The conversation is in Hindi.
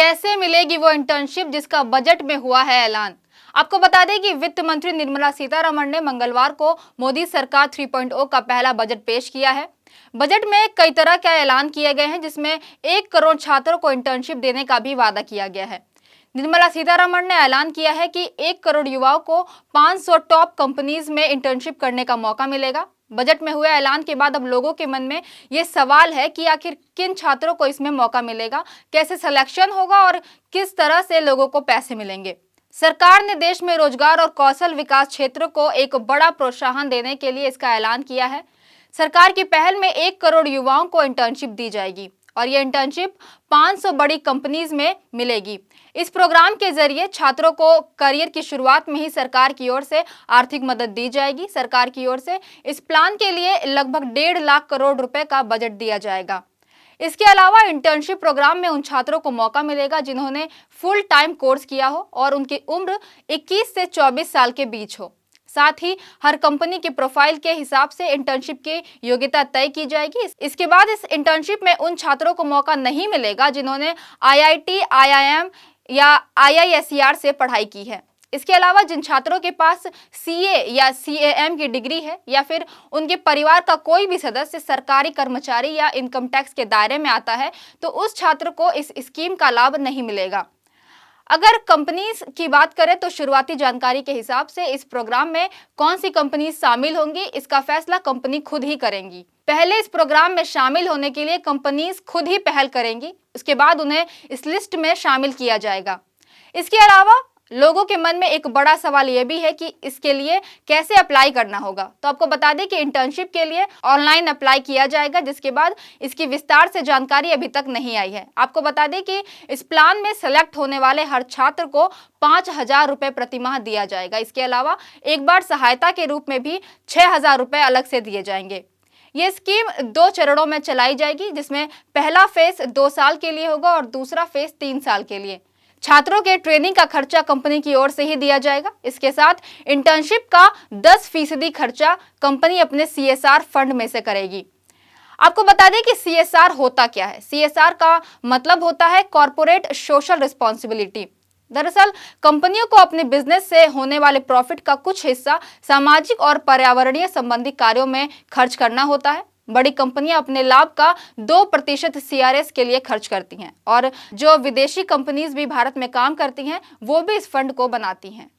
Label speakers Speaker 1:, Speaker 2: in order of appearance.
Speaker 1: कैसे मिलेगी वो इंटर्नशिप जिसका बजट में हुआ है ऐलान। आपको बता दें कि वित्त मंत्री निर्मला सीतारमण ने मंगलवार को मोदी सरकार 3.0 का पहला बजट पेश किया है। बजट में कई तरह के ऐलान किए गए हैं, जिसमें 1 करोड़ छात्रों को इंटर्नशिप देने का भी वादा किया गया है। निर्मला सीतारमण ने ऐलान किया है कि 1 करोड़ युवाओं को 500 टॉप कंपनीज में इंटर्नशिप करने का मौका मिलेगा। बजट में हुए ऐलान के बाद अब लोगों के मन में ये सवाल है कि आखिर किन छात्रों को इसमें मौका मिलेगा, कैसे सिलेक्शन होगा और किस तरह से लोगों को पैसे मिलेंगे। सरकार ने देश में रोजगार और कौशल विकास क्षेत्र को एक बड़ा प्रोत्साहन देने के लिए इसका ऐलान किया है। सरकार की पहल में 1 करोड़ युवाओं को इंटर्नशिप दी जाएगी और ये इंटर्नशिप 500 बड़ी कंपनीज में मिलेगी। इस प्रोग्राम के जरिए छात्रों को करियर की शुरुआत में ही सरकार की ओर से आर्थिक मदद दी जाएगी। सरकार की ओर से इस प्लान के लिए लगभग 1.5 लाख करोड़ रुपए का बजट दिया जाएगा। इसके अलावा इंटर्नशिप प्रोग्राम में उन छात्रों को मौका मिलेगा जिन्होंने फुल टाइम कोर्स किया हो और उनकी उम्र 21 से 24 साल के बीच हो। साथ ही हर कंपनी की प्रोफाइल के हिसाब से इंटर्नशिप की योग्यता तय की जाएगी। इसके बाद इस इंटर्नशिप में उन छात्रों को मौका नहीं मिलेगा जिन्होंने IIT, IIM या IISER से पढ़ाई की है। इसके अलावा जिन छात्रों के पास CA या CAM की डिग्री है या फिर उनके परिवार का कोई भी सदस्य सरकारी कर्मचारी या इनकम टैक्स के दायरे में आता है, तो उस छात्र को इस स्कीम का लाभ नहीं मिलेगा। अगर कंपनीज की बात करें तो शुरुआती जानकारी के हिसाब से इस प्रोग्राम में कौन सी कंपनी शामिल होंगी, इसका फैसला कंपनी खुद ही करेंगी। पहले इस प्रोग्राम में शामिल होने के लिए कंपनीज खुद ही पहल करेंगी, उसके बाद उन्हें इस लिस्ट में शामिल किया जाएगा। इसके अलावा लोगों के मन में एक बड़ा सवाल यह भी है कि इसके लिए कैसे अप्लाई करना होगा। तो आपको बता दें कि इंटर्नशिप के लिए ऑनलाइन अप्लाई किया जाएगा, जिसके बाद इसकी विस्तार से जानकारी अभी तक नहीं आई है। आपको बता दें कि इस प्लान में सेलेक्ट होने वाले हर छात्र को 5,000 रुपए प्रति माह दिया जाएगा। इसके अलावा एक बार सहायता के रूप में भी 6,000 रुपए अलग से दिए जाएंगे। ये स्कीम 2 चरणों में चलाई जाएगी, जिसमें पहला फेज 2 साल के लिए होगा और दूसरा फेज 3 साल के लिए। छात्रों के ट्रेनिंग का खर्चा कंपनी की ओर से ही दिया जाएगा। इसके साथ इंटर्नशिप का 10% खर्चा कंपनी अपने CSR फंड में से करेगी। आपको बता दें कि CSR होता क्या है। CSR का मतलब होता है कॉर्पोरेट सोशल रिस्पॉन्सिबिलिटी। दरअसल कंपनियों को अपने बिजनेस से होने वाले प्रॉफिट का कुछ हिस्सा सामाजिक और पर्यावरणीय संबंधी कार्यों में खर्च करना होता है। बड़ी कंपनियां अपने लाभ का 2% CRS के लिए खर्च करती हैं और जो विदेशी कंपनीज भी भारत में काम करती हैं, वो भी इस फंड को बनाती हैं।